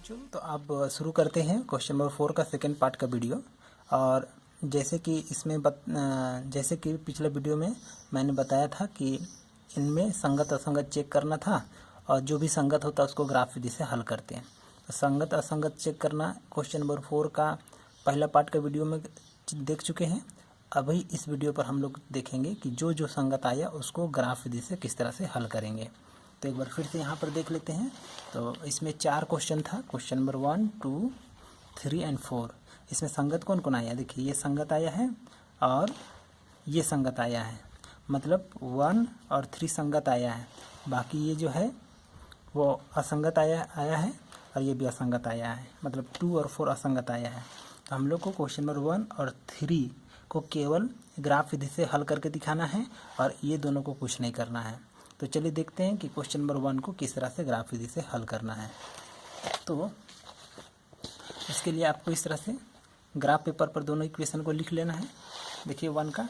बच्चों, तो अब शुरू करते हैं क्वेश्चन नंबर 4 का सेकेंड पार्ट का वीडियो। और जैसे कि जैसे कि पिछले वीडियो में मैंने बताया था कि इनमें संगत असंगत चेक करना था, और जो भी संगत होता है उसको ग्राफ विधि से हल करते हैं। तो संगत असंगत चेक करना क्वेश्चन नंबर 4 का पहला पार्ट का वीडियो में देख चुके हैं। अभी इस वीडियो पर हम लोग देखेंगे कि जो जो संगत आया उसको ग्राफ विधि से किस तरह से हल करेंगे। तो एक बार फिर से यहाँ पर देख लेते हैं। तो इसमें 4 क्वेश्चन था, क्वेश्चन नंबर 1, 2, 3 एंड 4। इसमें संगत कौन कौन आया? देखिए, ये संगत आया है और ये संगत आया है, मतलब 1 और 3 संगत आया है। बाकी ये जो है वो असंगत आया है, और ये भी असंगत आया है, मतलब 2 और 4 असंगत आया है। तो हम लोग को क्वेश्चन नंबर 1 और 3 को केवल ग्राफ विधि से हल करके दिखाना है, और ये दोनों को कुछ नहीं करना है। तो चलिए देखते हैं कि क्वेश्चन नंबर 1 को किस तरह से ग्राफ विधि से हल करना है। तो इसके लिए आपको इस तरह से ग्राफ पेपर पर दोनों इक्वेशन को लिख लेना है। देखिए 1 का,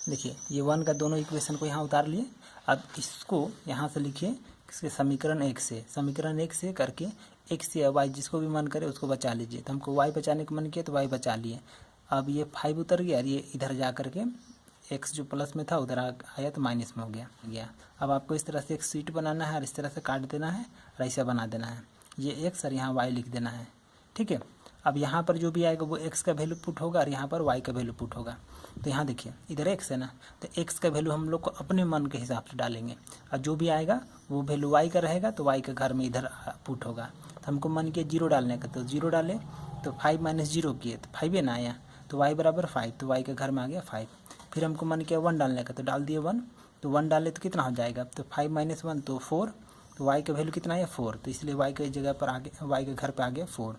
देखिए ये 1 का दोनों इक्वेशन को यहाँ उतार लिए। अब इसको यहाँ से लिखिए इसके समीकरण 1 से, समीकरण 1 से करके x या y जिसको भी मन करे उसको बचा लीजिए। तो हमको y बचाने का मन किया तो y बचा लिए। अब ये 5 उतर गया और ये इधर जा करके x जो प्लस में था उधर आया तो माइनस में हो गया। अब आपको इस तरह से एक शीट बनाना है और इस तरह से काट देना है और ऐसा बना देना है। ये x और यहाँ y लिख देना है, ठीक है। अब यहाँ पर जो भी आएगा वो x का वैल्यू पुट होगा और यहाँ पर y का वैल्यू पुट होगा। तो यहाँ देखिए इधर x है ना, तो x का वैल्यू हम लोग को अपने मन के हिसाब से डालेंगे, और जो भी आएगा वो वैल्यू y का रहेगा तो y के घर में इधर पुट होगा। तो हमको मन किया 0 डालने का, तो 0 डाले तो 5 - 0 किए तो 5 है ना आया, तो y बराबर 5, तो y के घर में आ गया 5। फिर हमको मन किया 1 डालने का, तो डाल दिए 1, तो 1 डाले तो कितना हो जाएगा, तो 5 - 1 तो 4, तो y का वैल्यू कितना है 4, तो इसलिए y के जगह पर आ गया, y के घर पर आ गया 4।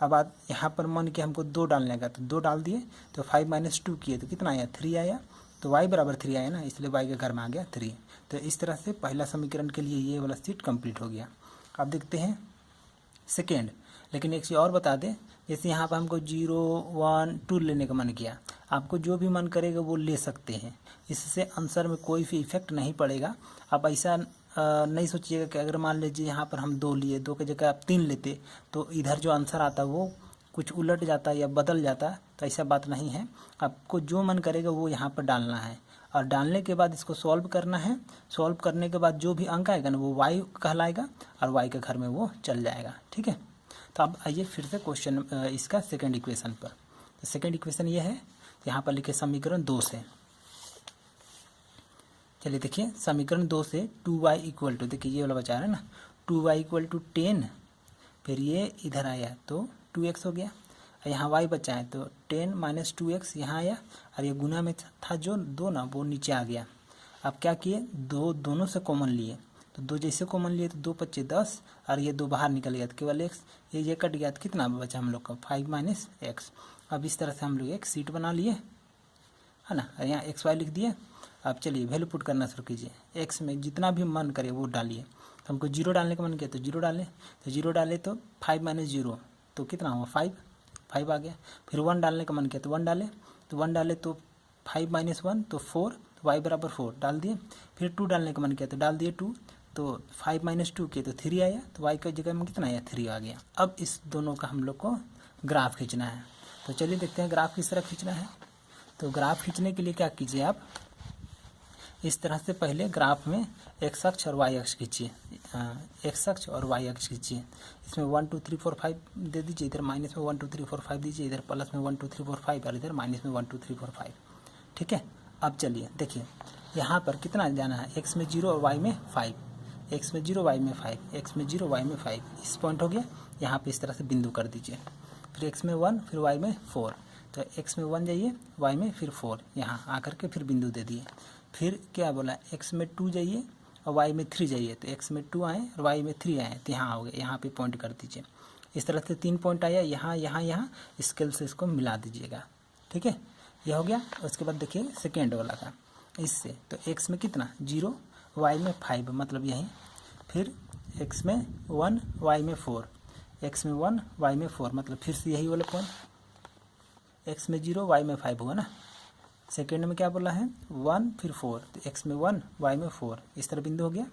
अब आप यहाँ पर मन किया हमको 2 डालने का, तो 2 डाल दिए, तो 5 - 2 किए तो कितना आया 3 आया, तो y बराबर 3 आया ना, इसलिए y के घर में आ गया 3। तो इस तरह से पहला समीकरण के लिए ये वाला सीट कंप्लीट हो गया। अब देखते हैं सेकेंड। लेकिन एक चीज़ और बता दें, जैसे यहाँ पर हमको 0, 1, 2 लेने का मन किया, आपको जो भी मन करेगा वो ले सकते हैं, इससे आंसर में कोई भी इफेक्ट नहीं पड़ेगा। आप ऐसा नहीं सोचिएगा कि अगर मान लीजिए यहाँ पर हम 2 लिए, 2 की जगह आप 3 लेते तो इधर जो आंसर आता वो कुछ उलट जाता या बदल जाता, तो ऐसा बात नहीं है। आपको जो मन करेगा वो यहाँ पर डालना है, और डालने के बाद इसको सॉल्व करना है। सॉल्व करने के बाद जो भी अंक आएगा ना वो y कहलाएगा और y के घर में वो चल जाएगा, ठीक है। तो अब आइए फिर से क्वेश्चन इसका सेकंड इक्वेशन पर। तो सेकंड इक्वेशन ये है, यहाँ पर लिखे समीकरण 2 से। चलिए देखिए समीकरण 2 से 2y इक्वल टू, देखिए ये वाला बचा है ना, 2y इक्वल टू 10, फिर ये इधर आया तो 2x हो गया, यहाँ y बचा है तो 10 - 2x यहाँ आया, और ये गुना में था जो 2 ना वो नीचे आ गया। अब क्या किए, दोनों से कॉमन लिए, तो 2 जैसे कॉमन लिए तो 2 × 5 = 10, और ये 2 बाहर निकल गया तो केवल x, ये कट गया तो कितना बचा हम लोग का 5 - x। अब इस तरह से हम लोग एक सीट बना लिए है ना, और यहाँ x y लिख दिए। अब चलिए वैल्यू पुट करना शुरू कीजिए, x में जितना भी मन करे वो डालिए। तो हमको 0 डालने का मन किया तो 0 डाले, तो 0 डाले तो 5 - 0 तो कितना हुआ 5 आ गया। फिर 1 डालने का मन किया तो 1 डाले, तो 1 डाले तो 5 - 1 तो 4, तो y बराबर 4 डाल दिए। फिर 2 डालने का मन किया तो डाल दिए 2, तो 5 - 2 किए तो 3 आया, तो y की जगह में कितना आया 3 आ गया। अब इस दोनों का हम लोग को ग्राफ खींचना है। तो चलिए देखते हैं ग्राफ किस तरह खींचना है। तो ग्राफ खींचने के लिए क्या कीजिए, आप इस तरह से पहले ग्राफ में x अक्ष और y अक्ष खींचिए, x अक्ष और y अक्ष खींचिए। इसमें 1 2 3 4 5 दे दीजिए, इधर माइनस में 1 2 3 4 5 दीजिए, इधर प्लस में 1 2 3 4 5 और इधर माइनस में 1 2 3 4 5, ठीक है। अब चलिए देखिए यहाँ पर कितना जाना है, x में 0 और y में 5, x में 0 y में 5, x में 0 y में 5, इस पॉइंट हो गया। यहाँ पे इस तरह से बिंदु कर दीजिए, फिर x में 1 फिर y में 4, तो x में 1 जाइए, y में फिर 4, यहाँ आकर के फिर बिंदु दे दिए। फिर क्या बोला, x में 2 जाइए और y में 3 जाइए, तो x में 2 आए और y में 3 आए, तो यहाँ हो गया, यहाँ पे पॉइंट कर दीजिए। इस तरह से 3 पॉइंट आया, यहाँ यहाँ यहाँ स्केल से इसको मिला दीजिएगा, ठीक है। यह हो गया। उसके बाद देखिए सेकेंड वाला का इससे, तो x में कितना 0, y में 5 मतलब यही, फिर x में 1 y में 4, x में 1 y में 4 मतलब फिर से यही वाला पॉइंट, x में 0 y में 5 हुआ ना। सेकेंड में क्या बोला है 1 फिर 4, तो x में 1 y में 4, इस तरह बिंदु हो गया।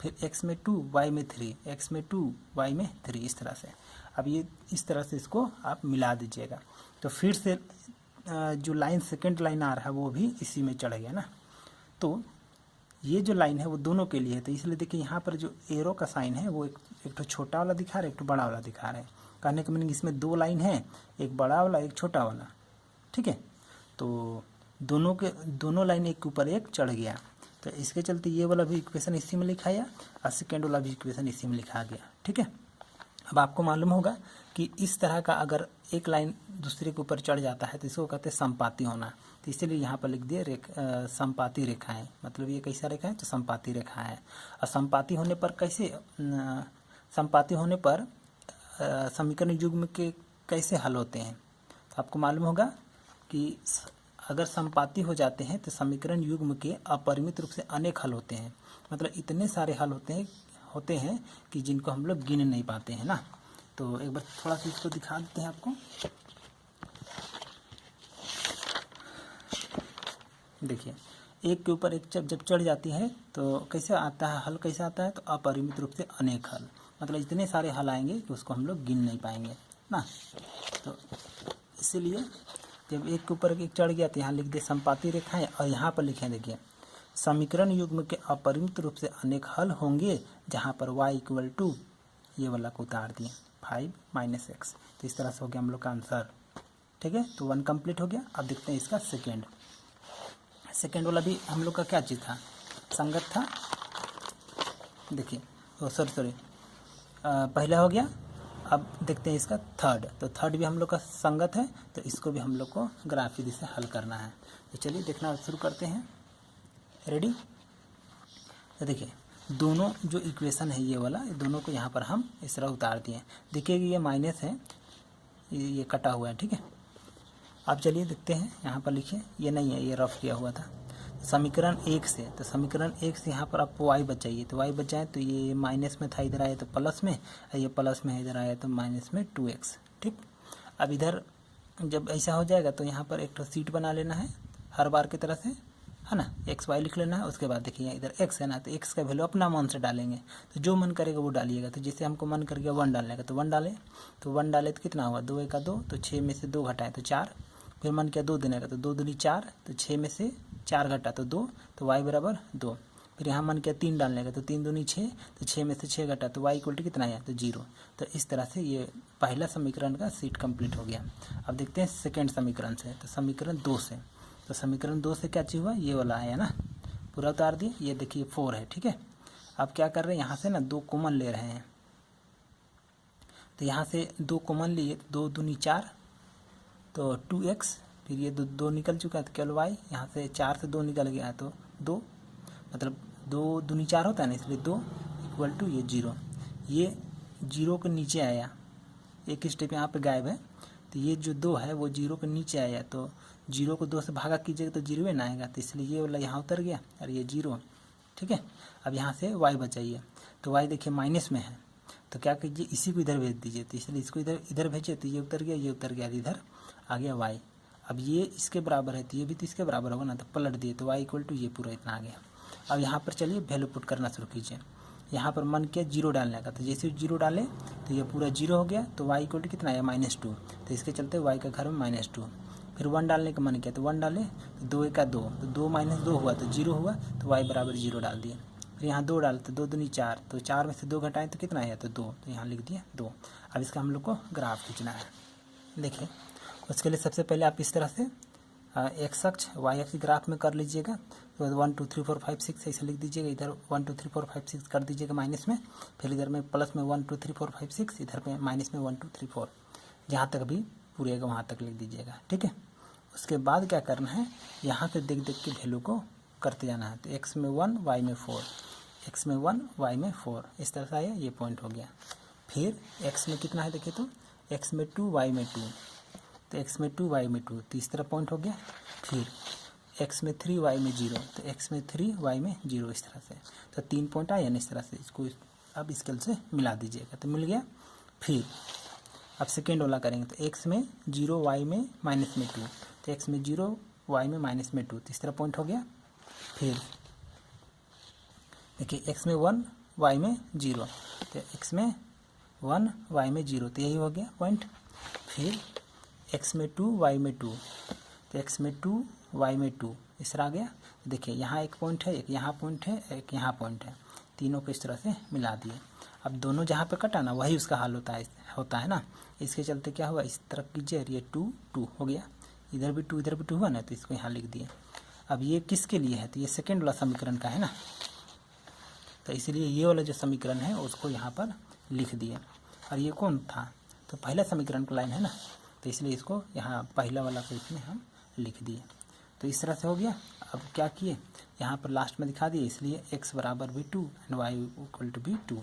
फिर x में 2 y में 3, x में 2 y में 3, इस तरह से। अब ये इस तरह से इसको आप मिला दीजिएगा। तो फिर से जो लाइन सेकंड लाइन आ रहा है वो भी इसी में चढ़ गया ना। तो ये जो लाइन है वो दोनों के लिए है, तो इसलिए देखिए यहाँ पर जो एरो का साइन है वो एक तो छोटा वाला दिखा रहा है, एक तो बड़ा वाला दिखा रहा है। कहने का मीनिंग इसमें दो लाइन है, एक बड़ा वाला एक छोटा वाला, ठीक है। तो दोनों लाइन एक के ऊपर एक चढ़ गया, तो इसके चलते ये वाला भी इक्वेशन इसी में लिखा गया और सेकेंड वाला भी इक्वेशन इसी में लिखा गया, ठीक है। अब आपको मालूम होगा कि इस तरह का अगर एक लाइन दूसरे के ऊपर चढ़ जाता है तो इसको कहते हैं संपाती होना। तो इसीलिए यहाँ पर लिख दिए संपाती रेखाएं, मतलब ये कैसा रेखा है, तो संपाती रेखा है। और संपाती होने पर संपाती होने पर समीकरण युग्म के कैसे हल होते हैं। तो आपको मालूम होगा कि अगर संपाती हो जाते हैं तो समीकरण युग्म के अपरिमित रूप से अनेक हल होते हैं, मतलब इतने सारे हल होते हैं कि जिनको हम लोग गिन नहीं पाते हैं ना। तो एक बार थोड़ा सा इसको दिखा देते हैं आपको। देखिए एक के ऊपर एक जब चढ़ जाती है तो कैसे आता है हल, कैसे आता है, तो अपरिमित रूप से अनेक हल, मतलब इतने सारे हल आएंगे कि उसको हम लोग गिन नहीं पाएंगे ना। तो इसीलिए जब एक के ऊपर एक चढ़ गया तो यहाँ लिख दे संपाती रेखाएं, और यहाँ पर लिखें देखिए समीकरण युग्म के अपरिमित रूप से अनेक हल होंगे जहाँ पर y इक्वल टू ये वाला को उतार दिए 5 - x। तो इस तरह से हो गया हम लोग का आंसर, ठीक है। तो 1 कंप्लीट हो गया। अब देखते हैं इसका सेकेंड वाला भी हम लोग का क्या चीज़ था, संगत था। देखिए सॉरी पहला हो गया। अब देखते हैं इसका थर्ड, तो थर्ड भी हम लोग का संगत है, तो इसको भी हम लोग को ग्राफ विधि से हल करना है। तो चलिए देखना शुरू करते हैं। रेडी। तो देखिए दोनों जो इक्वेशन है ये वाला, दोनों को यहाँ पर हम इस तरह उतार दिए। देखिए कि ये माइनस है, ये कटा हुआ है, ठीक है। अब चलिए देखते हैं, यहाँ पर लिखिए ये नहीं है, ये रफ किया हुआ था। समीकरण 1 से, तो समीकरण 1 से यहाँ पर आपको y बचाइए, तो y बचाए तो ये माइनस में था, इधर आया तो प्लस में, ये प्लस में इधर आया तो माइनस में 2x, ठीक। अब इधर जब ऐसा हो जाएगा तो यहाँ पर एक तो सीट बना लेना है हर बार की तरह से, है ना, x y लिख लेना है। उसके बाद देखिए इधर x है ना, तो x का वैल्यू अपना मन से डालेंगे, तो जो मन करेगा वो डालिएगा। तो जैसे हमको मन कर गया 1 डालने का तो 1 डाले, तो 1 डाले तो कितना हुआ, 2 का 2, तो 6 में से 2 घटाए तो 4। फिर मन किया 2 देने का, तो 2 दूनी 4, तो 6 में से 4 घटा तो 2, तो y बराबर 2। फिर यहाँ मन किया 3 डालने का, तो 3 दूनी 6, तो 6 में से 6 घटा तो y इक्वल टू कितना आया, तो 0। तो इस तरह से ये पहला समीकरण का सीट कंप्लीट हो गया। अब देखते हैं सेकेंड समीकरण से, तो समीकरण 2 से, तो समीकरण 2 से क्या चीज़ हुआ, ये वाला आया ना, पूरा उतार दिए। ये देखिए 4 है, ठीक है। अब क्या कर रहे हैं, यहाँ से ना 2 कॉमन ले रहे हैं, तो यहाँ से 2 कॉमन लिए, 2 दूनी 4, तो 2x, फिर ये 2 निकल चुका है तो केवल y, यहाँ से 4 से 2 निकल गया है तो 2, मतलब 2 दूनी 4 होता है ना, इसलिए 2 इक्वल टू ये 0। ये 0 के नीचे आया, एक स्टेप यहाँ पे गायब है, तो ये जो 2 है वो 0 के नीचे आया, तो 0 को 2 से भागा कीजिएगा तो 0 ना आएगा, तो इसलिए ये वाला यहाँ उतर गया और ये 0, ठीक है। अब यहाँ से y बचाइए, तो y देखिए माइनस में है, तो क्या कीजिए इसी को इधर भेज दीजिए, तो इसलिए इसको इधर भेजिए, तो ये उतर गया, ये उतर गया, इधर आ गया y। अब ये इसके बराबर है तो ये भी तो इसके बराबर होगा ना, तो पलट दिए तो y इक्वल टू ये पूरा इतना आ गया। अब यहाँ पर चलिए वैल्यू पुट करना शुरू कीजिए। यहाँ पर मन किया 0 डालने का, तो जैसे 0 डाले तो ये पूरा 0 हो गया, तो y इक्वल टू कितना आया, -2, तो इसके चलते y का घर में -2। फिर 1 डालने का मन किया तो 1 डाले, तो 2 का 2, तो 2 - 2 हुआ तो 0 हुआ, तो y बराबर 0 डाल दिए। फिर यहाँ 2 डाले तो 2 दूनी 4, तो 4 में से 2 घटाएं तो कितना आया, तो 2, तो यहाँ लिख दिया 2। अब इसका हम लोग को ग्राफ खींचना है। देखिए उसके लिए सबसे पहले आप इस तरह से एक्स अक्ष वाई अक्ष ग्राफ में कर लीजिएगा, तो 1 2 3 4 5 6 ऐसे लिख दीजिएगा, इधर 1 2 3 4 5 6 कर दीजिएगा माइनस में, फिर इधर में प्लस में 1 2 3 4 5 6, इधर में माइनस में 1 2 3 4, जहाँ तक भी पूरेगा वहाँ तक लिख दीजिएगा, ठीक है। उसके बाद क्या करना है, यहाँ से देख देख के वैल्यू को करते जाना है, तो एक्स में 1 वाई में 4, एक्स में 1 वाई में 4, इस तरह से आया, ये पॉइंट हो गया। फिर एक्स में कितना है देखिए, तो एक्स में 2 वाई में 2, तो x में 2 y में 2, तीसरा पॉइंट हो गया। फिर x में 3 y में 0, तो x में 3 y में 0, इस तरह से, तो 3 पॉइंट आया ना, इस तरह से इसको अब स्केल से मिला दीजिएगा तो मिल गया। फिर अब सेकेंड वाला करेंगे, तो x में 0 y में -2, तो x में 0 y में -2, तीसरा पॉइंट हो गया। फिर देखिए x में 1 वाई में 0, तो एक्स में 1 वाई में 0, तो यही हो गया पॉइंट। फिर एक्स में 2 वाई में 2, तो एक्स में 2 वाई में 2, इस तरह आ गया। देखिए यहाँ एक पॉइंट है, एक यहाँ पॉइंट है, एक यहाँ पॉइंट है, तीनों को इस तरह से मिला दिए। अब दोनों जहाँ पे कटा ना वही उसका हल होता है ना। इसके चलते क्या हुआ, इस तरफ कीजिए, ये 2 2 हो गया, इधर भी 2 इधर भी 2 हुआ ना, तो इसको यहाँ लिख दिए। अब ये किसके लिए है, तो ये सेकेंड वाला समीकरण का है ना, तो इसलिए ये वाला जो समीकरण है उसको यहाँ पर लिख दिए। और ये कौन था, तो पहला समीकरण का लाइन है ना, तो इसलिए इसको यहाँ पहला वाला को इसमें हम लिख दिए। तो इस तरह से हो गया। अब क्या किए, यहाँ पर लास्ट में दिखा दिए, इसलिए x बराबर भी 2 एंड y इक्वल टू भी 2।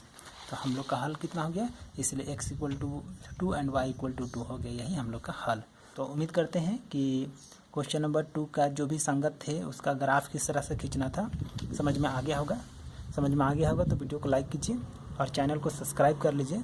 तो हम लोग का हल कितना हो गया, इसलिए x equal to 2 and y equal to 2 हो गया, यही हम लोग का हल। तो उम्मीद करते हैं कि क्वेश्चन नंबर 2 का जो भी संगत थे उसका ग्राफ किस तरह से खींचना था समझ में आ गया होगा। समझ में आ गया होगा तो वीडियो को लाइक कीजिए और चैनल को सब्सक्राइब कर लीजिए